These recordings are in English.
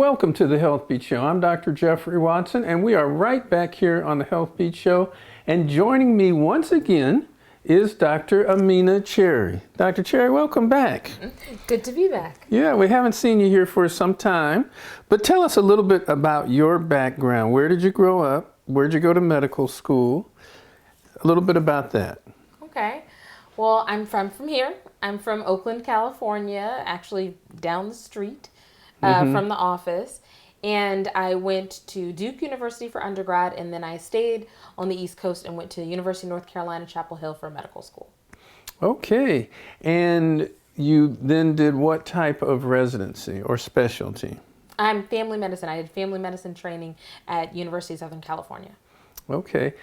welcome to the Healthbeat Show. I'm Dr. Jeffrey Watson, and we are right back here on the Healthbeat Show. And joining me once again is Dr. Amina Cherry. Dr. Cherry, welcome back. Good to be back. Yeah, we haven't seen you here for some time, but tell us a little bit about your background. Where did you grow up? Where did you go to medical school? A little bit about that. Okay. Well, I'm from here. I'm from Oakland, California, actually down the street from the office. And I went to Duke University for undergrad, and then I stayed on the East Coast and went to University of North Carolina, Chapel Hill for medical school. Okay. And you then did what type of residency or specialty? I'm family medicine. I did family medicine training at University of Southern California. Okay.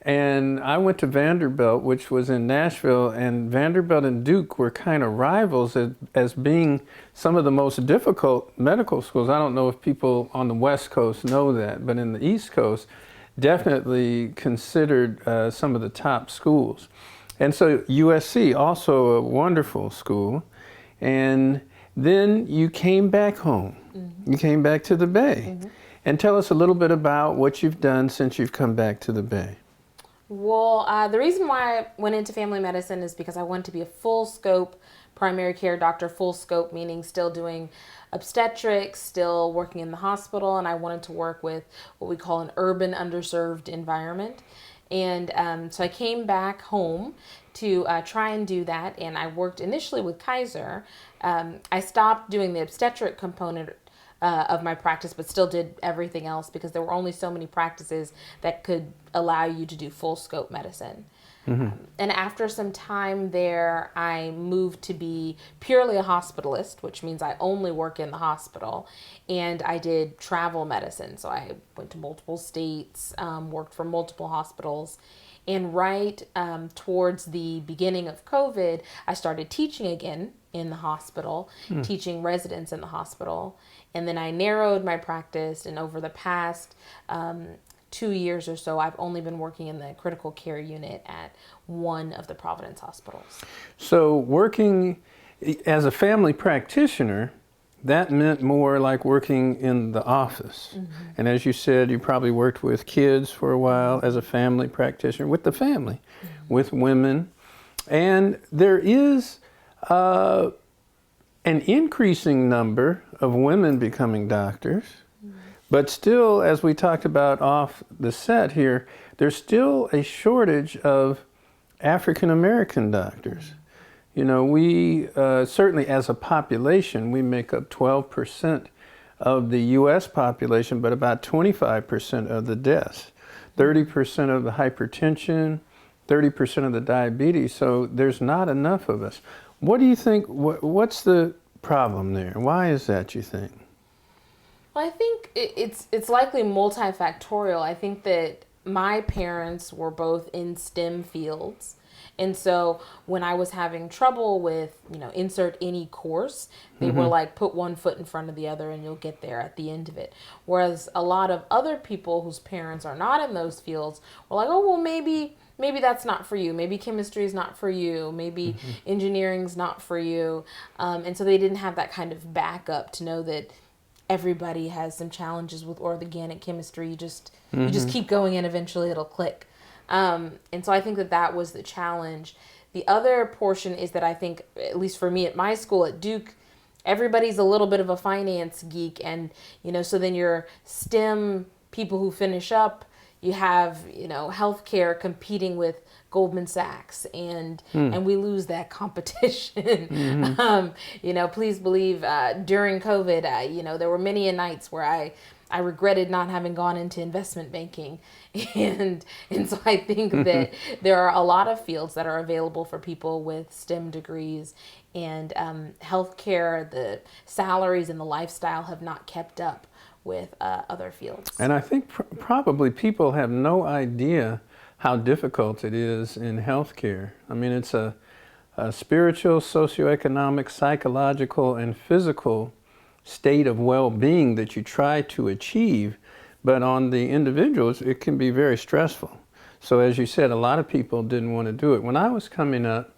And I went to Vanderbilt, which was in Nashville, and Vanderbilt and Duke were kind of rivals as being some of the most difficult medical schools. I don't know if people on the West Coast know that, but in the East Coast, definitely considered some of the top schools. And so USC, also a wonderful school. And then you came back home. You came back to the Bay. And tell us a little bit about what you've done since you've come back to the Bay. Well, the reason why I went into family medicine is because I wanted to be a full scope primary care doctor, full scope meaning still doing obstetrics, still working in the hospital, and I wanted to work with what we call an urban underserved environment. And so I came back home to try and do that, and I worked initially with Kaiser. I stopped doing the obstetric component of my practice, but still did everything else because there were only so many practices that could allow you to do full scope medicine. And after some time there, I moved to be purely a hospitalist, which means I only work in the hospital, and I did travel medicine. So I went to multiple states, worked for multiple hospitals. And right towards the beginning of COVID, I started teaching again in the hospital, teaching residents in the hospital. And then I narrowed my practice, and over the past 2 years or so, I've only been working in the critical care unit at one of the Providence hospitals. So working as a family practitioner, that meant more like working in the office. And as you said, you probably worked with kids for a while as a family practitioner, with the family, with women. And there is an increasing number of women becoming doctors. But still, as we talked about off the set here, there's still a shortage of African American doctors. You know, we certainly as a population, we make up 12% of the U.S. population, but about 25% of the deaths, 30% of the hypertension, 30% of the diabetes. So there's not enough of us. What do you think, what's the problem there? Why is that, you think? Well, I think it's likely multifactorial. I think that my parents were both in STEM fields. And so when I was having trouble with, insert any course, they were like, put one foot in front of the other and you'll get there at the end of it. Whereas a lot of other people whose parents are not in those fields were like, oh, well, maybe that's not for you. Maybe chemistry is not for you. Maybe engineering's not for you. And so they didn't have that kind of backup to know that everybody has some challenges with organic chemistry. You just keep going and eventually it'll click. And so I think that was the challenge. The other portion is that I think, at least for me at my school at Duke, everybody's a little bit of a finance geek. And, so then your STEM people who finish up, you have, healthcare competing with Goldman Sachs, and we lose that competition. Please believe during COVID, there were many nights where I regretted not having gone into investment banking. And so I think that there are a lot of fields that are available for people with STEM degrees, and healthcare, the salaries and the lifestyle have not kept up with other fields. And I think probably people have no idea how difficult it is in healthcare. I mean, it's a spiritual, socioeconomic, psychological, and physical state of well-being that you try to achieve, but on the individuals, it can be very stressful. So as you said, a lot of people didn't want to do it. When I was coming up,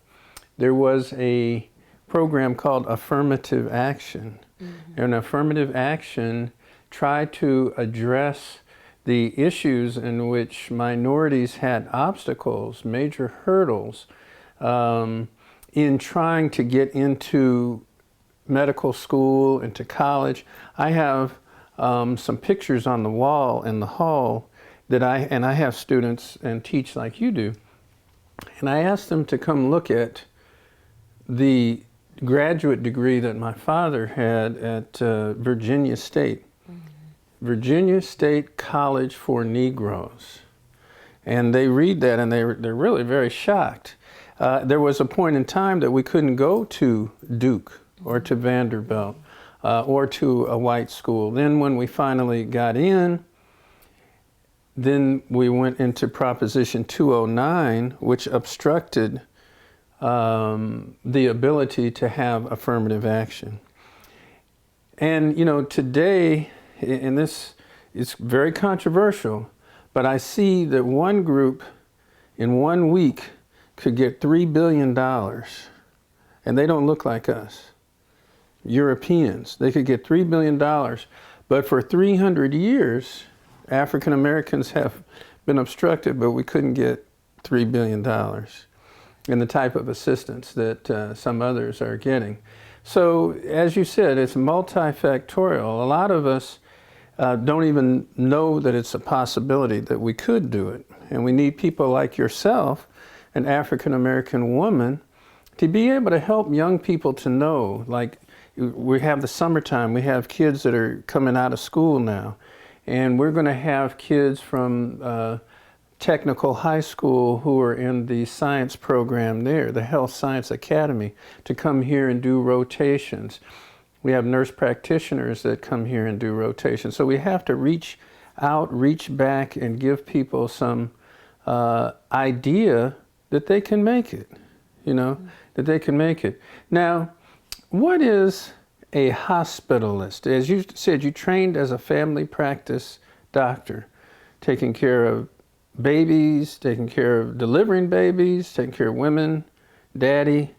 there was a program called affirmative action. And affirmative action try to address the issues in which minorities had obstacles, major hurdles, in trying to get into medical school, into college. I have some pictures on the wall in the hall that I have students and teach like you do. And I asked them to come look at the graduate degree that my father had at Virginia State. Virginia State College for Negroes. And they read that and they're really very shocked. There was a point in time that we couldn't go to Duke or to Vanderbilt or to a white school. Then when we finally got in, then we went into Proposition 209, which obstructed the ability to have affirmative action. And you know, today, and this is very controversial, but I see that one group in 1 week could get $3 billion, and they don't look like us. Europeans, they could get $3 billion, but for 300 years, African Americans have been obstructed, but we couldn't get $3 billion in the type of assistance that some others are getting. So, as you said, it's multifactorial. A lot of us don't even know that it's a possibility that we could do it. And we need people like yourself, an African American woman, to be able to help young people to know, like we have the summertime, we have kids that are coming out of school now, and we're going to have kids from technical high school who are in the science program there, the Health Science Academy, to come here and do rotations. We have nurse practitioners that come here and do rotations. So we have to reach out, reach back, and give people some idea that they can make it, you know, that they can make it. Now, what is a hospitalist? As you said, you trained as a family practice doctor, taking care of babies, taking care of delivering babies, taking care of women, daddy.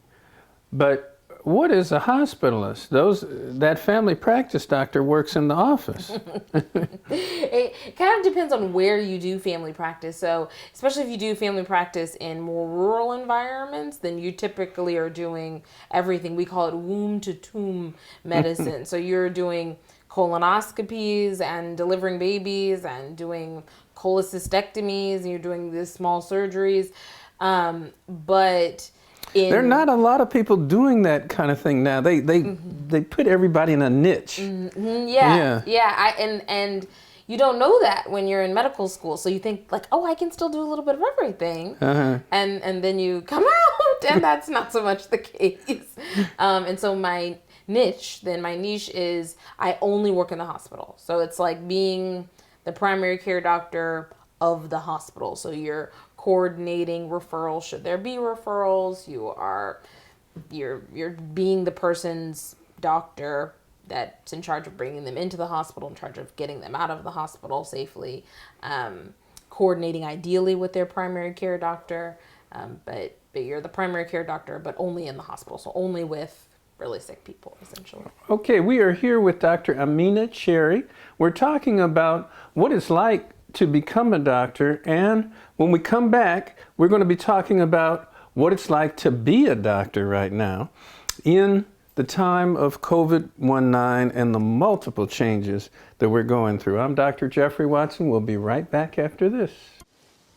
But what is a hospitalist? That family practice doctor works in the office. It kind of depends on where you do family practice. So, especially if you do family practice in more rural environments, then you typically are doing everything. We call it womb to tomb medicine. So you're doing colonoscopies and delivering babies and doing cholecystectomies, and you're doing these small surgeries. But there are not a lot of people doing that kind of thing now. They put everybody in a niche. And you don't know that when you're in medical school. So you think like, oh, I can still do a little bit of everything. And then you come out and that's not so much the case. And so my niche is I only work in the hospital. So it's like being the primary care doctor of the hospital. So you're coordinating referrals should there be referrals. You're being the person's doctor that's in charge of bringing them into the hospital, in charge of getting them out of the hospital safely, coordinating ideally with their primary care doctor. But you're the primary care doctor, but only in the hospital, so only with really sick people, essentially. Okay, we are here with Dr. Amina Cherry. We're talking about what it's like to become a doctor, and when we come back, we're going to be talking about what it's like to be a doctor right now in the time of COVID-19 and the multiple changes that we're going through. I'm Dr. Jeffrey Watson. We'll be right back after this.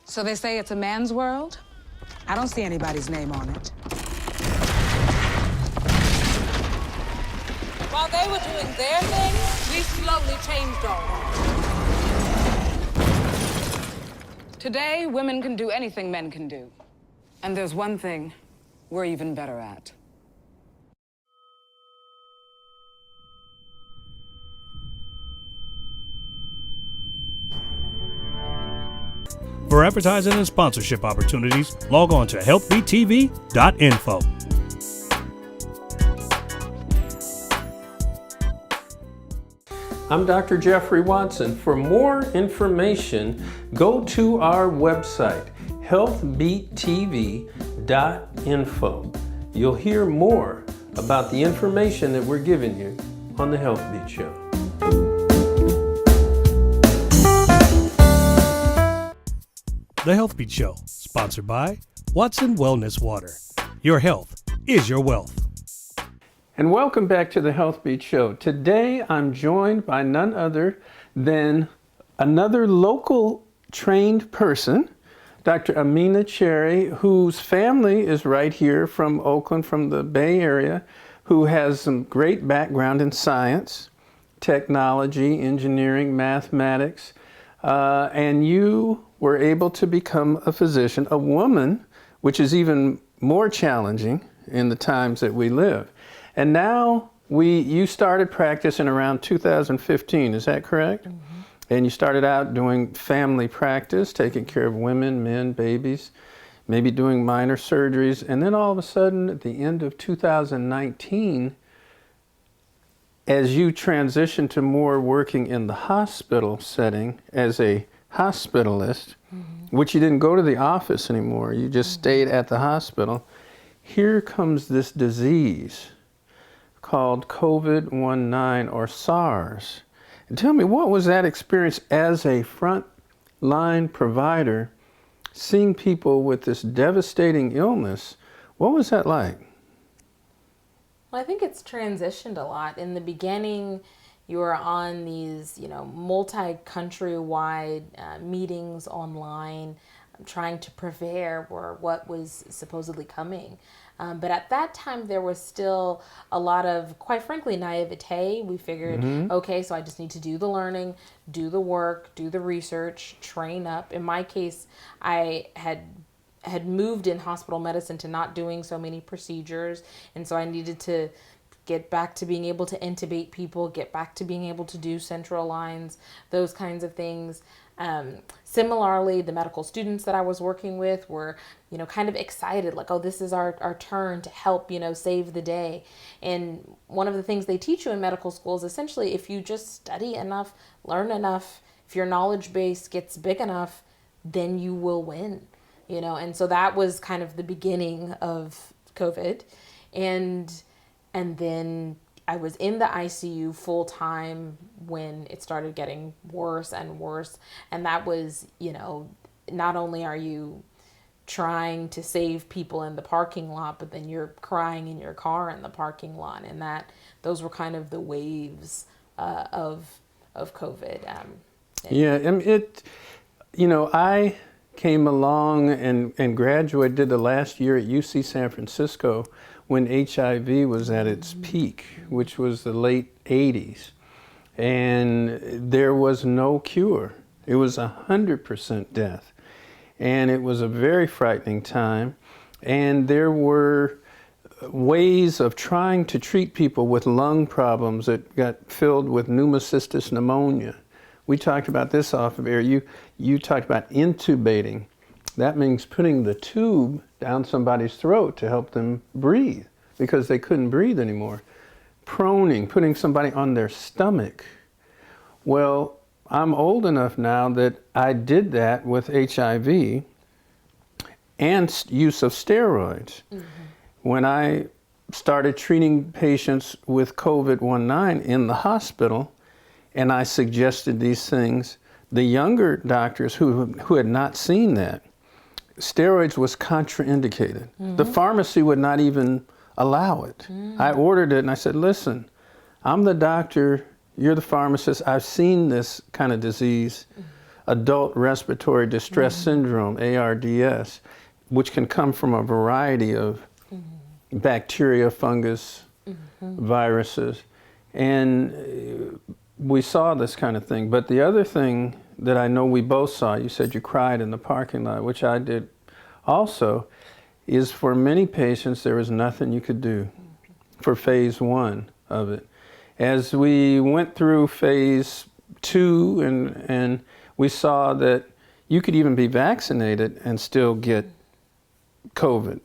So they say it's a man's world? I don't see anybody's name on it. While they were doing their thing, we slowly changed ours. Today, women can do anything men can do. And there's one thing we're even better at. For advertising and sponsorship opportunities, log on to healthbeattv.info. I'm Dr. Jeffrey Watson. For more information, go to our website, healthbeattv.info. You'll hear more about the information that we're giving you on the Healthbeat Show. The Healthbeat Show, sponsored by Watson Wellness Water. Your health is your wealth. And welcome back to the Healthbeat Show. Today I'm joined by none other than another local trained person, Dr. Amina Cherry, whose family is right here from Oakland, from the Bay Area, who has some great background in science, technology, engineering, mathematics, and you were able to become a physician, a woman, which is even more challenging in the times that we live. And now you started practice in around 2015, is that correct? Mm-hmm. And you started out doing family practice, taking care of women, men, babies, maybe doing minor surgeries. And then all of a sudden, at the end of 2019, as you transitioned to more working in the hospital setting as a hospitalist, mm-hmm. which you didn't go to the office anymore, you just mm-hmm. stayed at the hospital, here comes this disease called COVID-19 or SARS. And tell me, what was that experience as a front-line provider, seeing people with this devastating illness? What was that like? Well, I think it's transitioned a lot. In the beginning, you were on these, multi-country-wide meetings online, trying to prepare for what was supposedly coming. But at that time, there was still a lot of, quite frankly, naivete. We figured, mm-hmm. okay, so I just need to do the learning, do the work, do the research, train up. In my case, I had moved in hospital medicine to not doing so many procedures. And so I needed to get back to being able to intubate people, get back to being able to do central lines, those kinds of things. Similarly, the medical students that I was working with were, kind of excited, like, oh, this is our turn to help, save the day. And one of the things they teach you in medical school is essentially if you just study enough, learn enough, if your knowledge base gets big enough, then you will win, And so that was kind of the beginning of COVID. And then I was in the ICU full time when it started getting worse and worse. And that was, not only are you trying to save people in the parking lot, but then you're crying in your car in the parking lot. And those were kind of the waves of COVID. Yeah, I came along and graduated, did the last year at UC San Francisco when HIV was at its peak, which was the late 80s. And there was no cure. It was 100% death. And it was a very frightening time. And there were ways of trying to treat people with lung problems that got filled with pneumocystis pneumonia. We talked about this off of air. You talked about intubating. That means putting the tube down somebody's throat to help them breathe because they couldn't breathe anymore. Proning, putting somebody on their stomach. Well, I'm old enough now that I did that with HIV and use of steroids. Mm-hmm. When I started treating patients with COVID-19 in the hospital, and I suggested these things, the younger doctors who had not seen that, steroids was contraindicated. Mm-hmm. The pharmacy would not even allow it. Mm-hmm. I ordered it and I said, listen, I'm the doctor, you're the pharmacist, I've seen this kind of disease, adult respiratory distress syndrome, ARDS, which can come from a variety of bacteria, fungus, viruses. And we saw this kind of thing. But the other thing that I know we both saw, you said you cried in the parking lot, which I did also, is for many patients there was nothing you could do for phase 1 of it. As we went through phase 2 and we saw that you could even be vaccinated and still get COVID.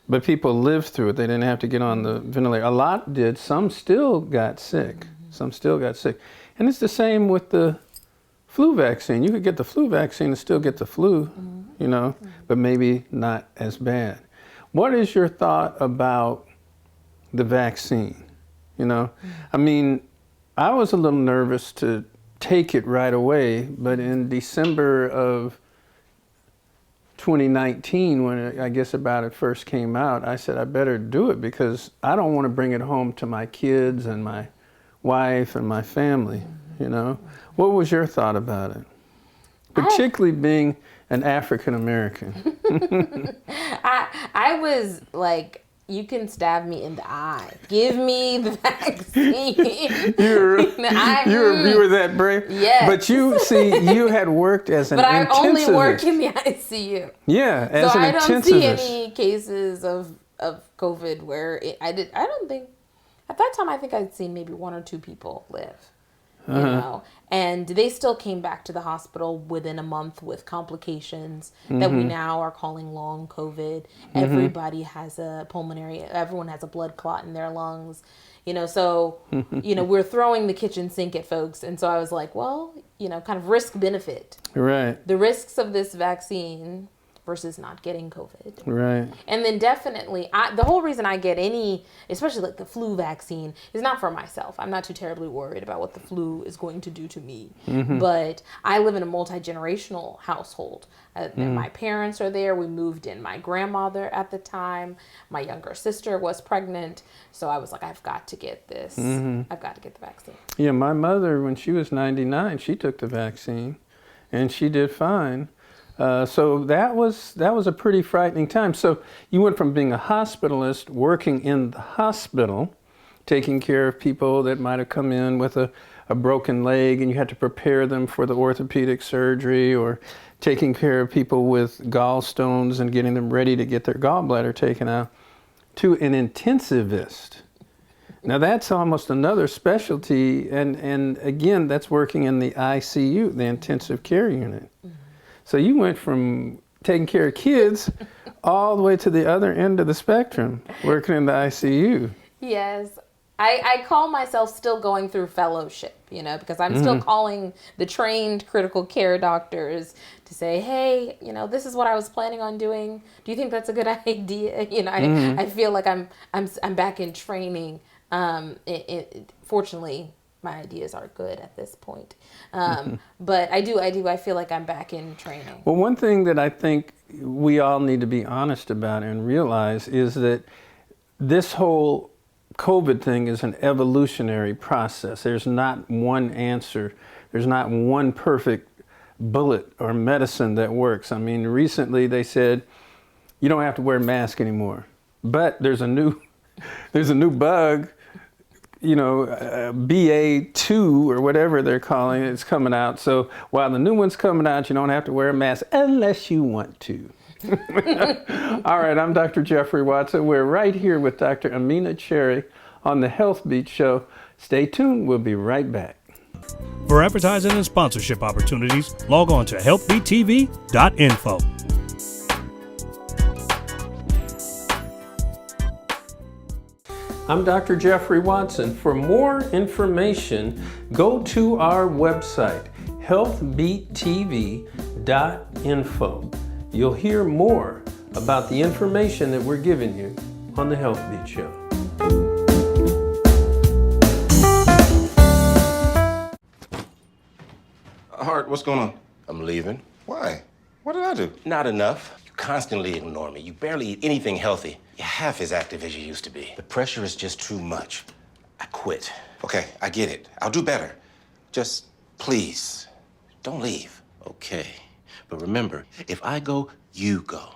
But people lived through it. They didn't have to get on the ventilator. A lot did. Some still got sick. Some still got sick. And it's the same with the flu vaccine. You could get the flu vaccine and still get the flu, but maybe not as bad. What is your thought about the vaccine? I mean, I was a little nervous to take it right away, but in December of 2019, when I guess about it first came out, I said I better do it because I don't want to bring it home to my kids and my wife and my family, you know. What was your thought about it? Particularly being an African American. I was like, you can stab me in the eye. Give me the vaccine. You were that brave? Yes. But you had worked as an intensivist. But I only work in the ICU. Yeah, as so an I intensivist. don't see any cases of COVID where I don't think, at that time I think I'd seen maybe 1 or 2 people live. You know, and they still came back to the hospital within a month with complications that we now are calling long COVID. Everybody has everyone has a blood clot in their lungs, you know, so, you know, we're throwing the kitchen sink at folks. And so I was like, well, you know, kind of risk benefit. Right. The risks of this vaccine versus not getting COVID. Right. And then definitely, the whole reason I get any, especially like the flu vaccine, is not for myself. I'm not too terribly worried about what the flu is going to do to me. But I live in a multi-generational household. My parents are there. We moved in. My grandmother at the time, my younger sister was pregnant. So I was like, I've got to get this. I've got to get the vaccine. Yeah, my mother, when she was 99, she took the vaccine and she did fine. So that was a pretty frightening time. So you went from being a hospitalist, working in the hospital, taking care of people that might have come in with a broken leg and you had to prepare them for the orthopedic surgery, or taking care of people with gallstones and getting them ready to get their gallbladder taken out, to an intensivist. Now that's almost another specialty, and again, that's working in the ICU, the intensive care unit. So you went from taking care of kids all the way to the other end of the spectrum, working in the ICU. Yes. I call myself still going through fellowship, you know, because I'm still calling the trained critical care doctors to say, hey, you know, this is what I was planning on doing. Do you think that's a good idea? You know, I feel like I'm back in training. Fortunately, my ideas are good at this point. But I feel like I'm back in training. Well, one thing that I think we all need to be honest about and realize is that this whole COVID thing is an evolutionary process. There's not one answer. There's not one perfect bullet or medicine that works. I mean, recently they said you don't have to wear a mask anymore, but there's a new bug, you know, BA2 or whatever they're calling it, it's coming out. So while the new one's coming out, you don't have to wear a mask unless you want to. All right, I'm Dr. Jeffrey Watson. We're right here with Dr. Amina Cherry on the Healthbeat Show. Stay tuned. We'll be right back. For advertising and sponsorship opportunities, log on to healthbeattv.info. I'm Dr. Jeffrey Watson. For more information, go to our website, healthbeattv.info. You'll hear more about the information that we're giving you on the Healthbeat Show. Hart, what's going on? I'm leaving. Why? What did I do? Not enough. You constantly ignore me. You barely eat anything healthy. You're half as active as you used to be. The pressure is just too much. I quit. Okay, I get it. I'll do better. Just, please, don't leave. Okay. But remember, if I go, you go.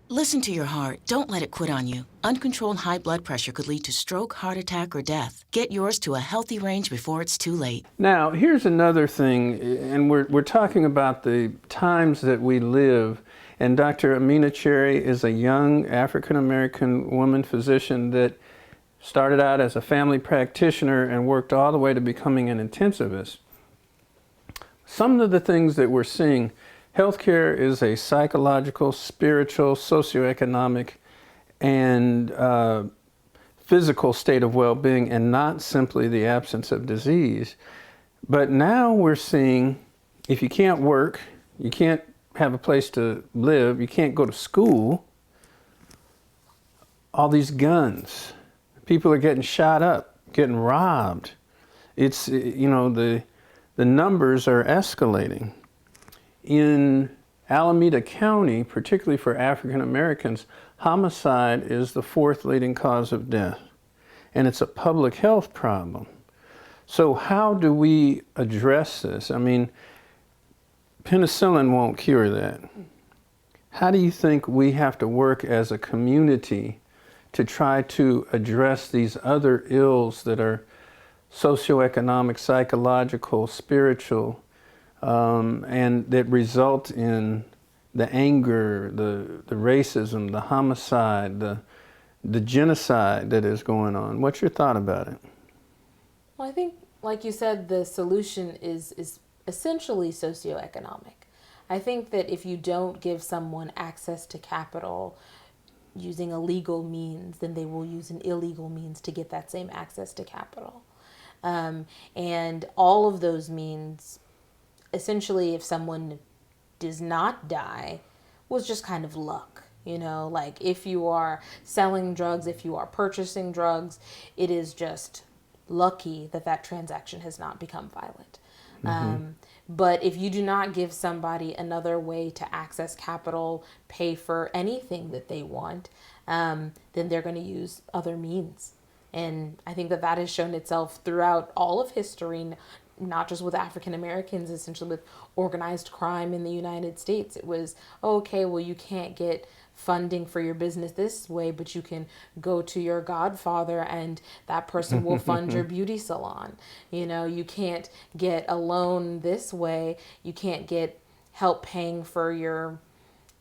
Listen to your heart. Don't let it quit on you. Uncontrolled high blood pressure could lead to stroke, heart attack, or death. Get yours to a healthy range before it's too late. Now, here's another thing, and we're talking about the times that we live, and Dr. Amina Cherry is a young African-American woman physician that started out as a family practitioner and worked all the way to becoming an intensivist. Some of the things that we're seeing, healthcare is a psychological, spiritual, socioeconomic, and physical state of well-being, and not simply the absence of disease. But now we're seeing, if you can't work, you can't have a place to live, you can't go to school, all these guns. People are getting shot up, getting robbed. It's, you know, the numbers are escalating. In Alameda County, particularly for African Americans, homicide is the 4th leading cause of death. And it's a public health problem. So how do we address this? I mean, penicillin won't cure that. How do you think we have to work as a community to try to address these other ills that are socioeconomic, psychological, spiritual, and that result in the anger, the racism, the homicide, the genocide that is going on? What's your thought about it? Well, I think, like you said, the solution is essentially socioeconomic. I think that if you don't give someone access to capital using a legal means, then they will use an illegal means to get that same access to capital. And all of those means, essentially, if someone does not die, was just kind of luck. You know, like if you are selling drugs, if you are purchasing drugs, it is just lucky that that transaction has not become violent. But if you do not give somebody another way to access capital, pay for anything that they want, then they're going to use other means. And I think that that has shown itself throughout all of history, not just with African Americans, essentially with organized crime in the United States. It was, okay, well, you can't get funding for your business this way, but you can go to your godfather and that person will fund your beauty salon. You know, you can't get a loan this way. You can't get help paying for your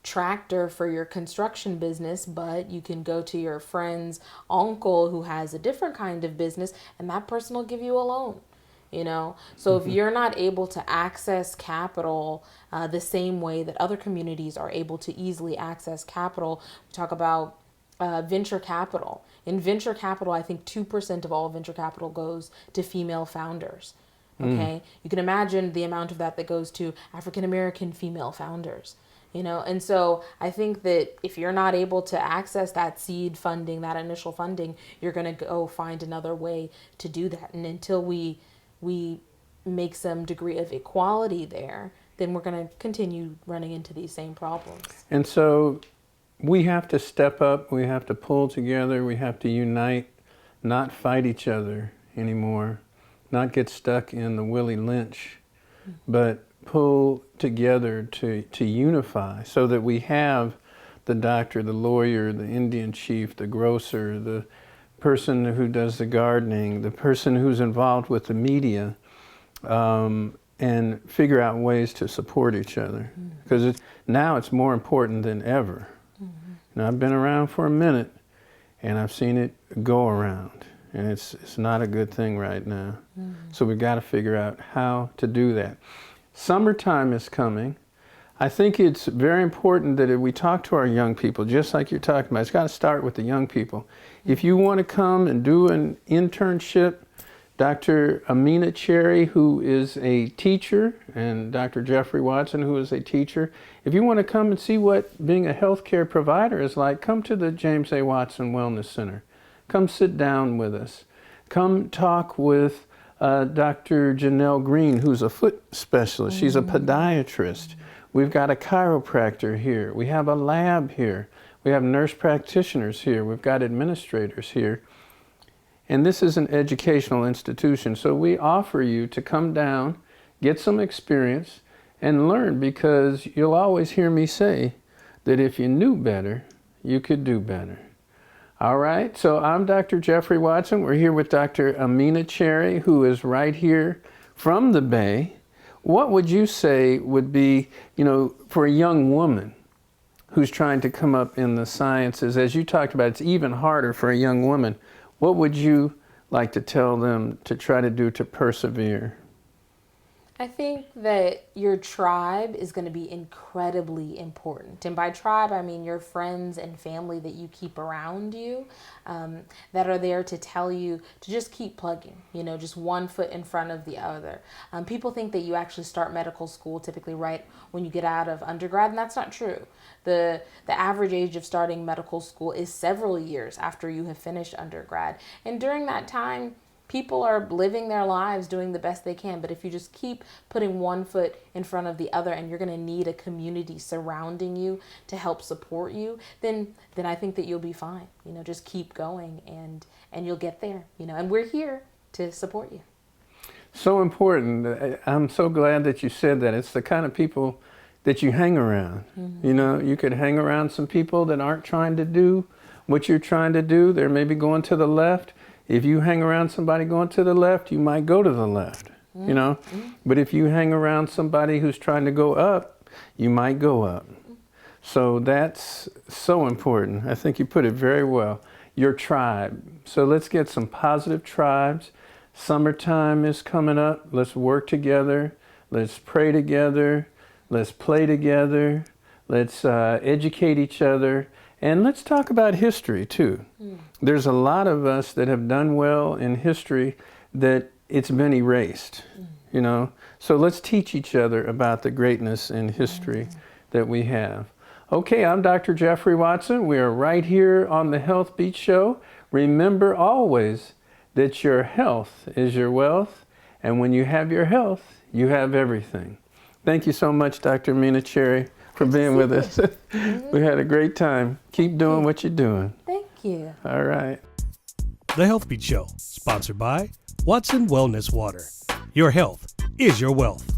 tractor for your construction business, but you can go to your friend's uncle who has a different kind of business and that person will give you a loan. You know, so if you're not able to access capital the same way that other communities are able to easily access capital, we talk about venture capital. In venture capital, I think 2% of all venture capital goes to female founders. Okay, you can imagine the amount of that goes to African American female founders. You know, and so I think that if you're not able to access that seed funding, that initial funding, you're going to go find another way to do that. And until we make some degree of equality there, then we're going to continue running into these same problems. And so we have to step up, we have to pull together, we have to unite, not fight each other anymore, not get stuck in the Willie Lynch, but pull together to unify so that we have the doctor, the lawyer, the Indian chief, the grocer, the person who does the gardening, the person who's involved with the media, and figure out ways to support each other. Because now it's more important than ever. Now, I've been around for a minute, and I've seen it go around, and it's not a good thing right now. So we've got to figure out how to do that. Summertime is coming. I think it's very important that if we talk to our young people, just like you're talking about, it's got to start with the young people. If you want to come and do an internship, Dr. Amina Cherry, who is a teacher, and Dr. Jeffrey Watson, who is a teacher, if you want to come and see what being a healthcare provider is like, come to the James A. Watson Wellness Center. Come sit down with us. Come talk with Dr. Janelle Green, who's a foot specialist. She's a podiatrist. We've got a chiropractor here. We have a lab here. We have nurse practitioners here. We've got administrators here. And this is an educational institution. So we offer you to come down, get some experience, and learn, because you'll always hear me say that if you knew better, you could do better. All right, so I'm Dr. Jeffrey Watson. We're here with Dr. Amina Cherry, who is right here from the Bay. What would you say would be, you know, for a young woman who's trying to come up in the sciences, as you talked about, it's even harder for a young woman. What would you like to tell them to try to do to persevere? I think that your tribe is going to be incredibly important. And by tribe, I mean your friends and family that you keep around you, that are there to tell you to just keep plugging, you know, just one foot in front of the other. People think that you actually start medical school typically right when you get out of undergrad, and that's not true. The average age of starting medical school is several years after you have finished undergrad. And during that time, people are living their lives doing the best they can. But if you just keep putting one foot in front of the other, and you're going to need a community surrounding you to help support you, then I think that you'll be fine. Just keep going, and you'll get there, and we're here to support you. So important. I'm so glad that you said that. It's the kind of people that you hang around. You could hang around some people that aren't trying to do what you're trying to do. They're maybe going to the left. If you hang around somebody going to the left, you might go to the left, But if you hang around somebody who's trying to go up, you might go up. So that's so important. I think you put it very well. Your tribe. So let's get some positive tribes. Summertime is coming up. Let's work together. Let's pray together. Let's play together. Let's educate each other. And let's talk about history too. There's a lot of us that have done well in history that it's been erased, So let's teach each other about the greatness in history that we have. Okay, I'm Dr. Jeffrey Watson. We are right here on the Healthbeat Show. Remember always that your health is your wealth, and when you have your health, you have everything. Thank you so much, Dr. Mina Cherry, for being with us. We had a great time. Keep doing what you're doing. Thank you. All right. The Healthbeat Show, sponsored by Watson Wellness Water. Your health is your wealth.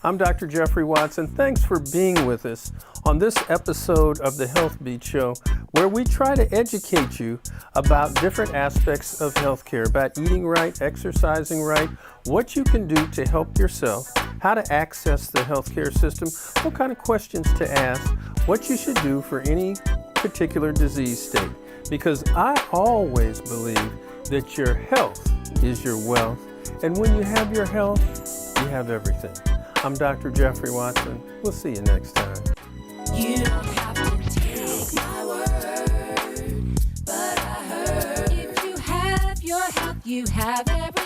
I'm Dr. Jeffrey Watson. Thanks for being with us on this episode of the Healthbeat Show, where we try to educate you about different aspects of healthcare, about eating right, exercising right, what you can do to help yourself, how to access the healthcare system, what kind of questions to ask, what you should do for any particular disease state. Because I always believe that your health is your wealth, and when you have your health, you have everything. I'm Dr. Jeffrey Watson. We'll see you next time. You don't have to take my word, but I heard if you have your health, you have everything.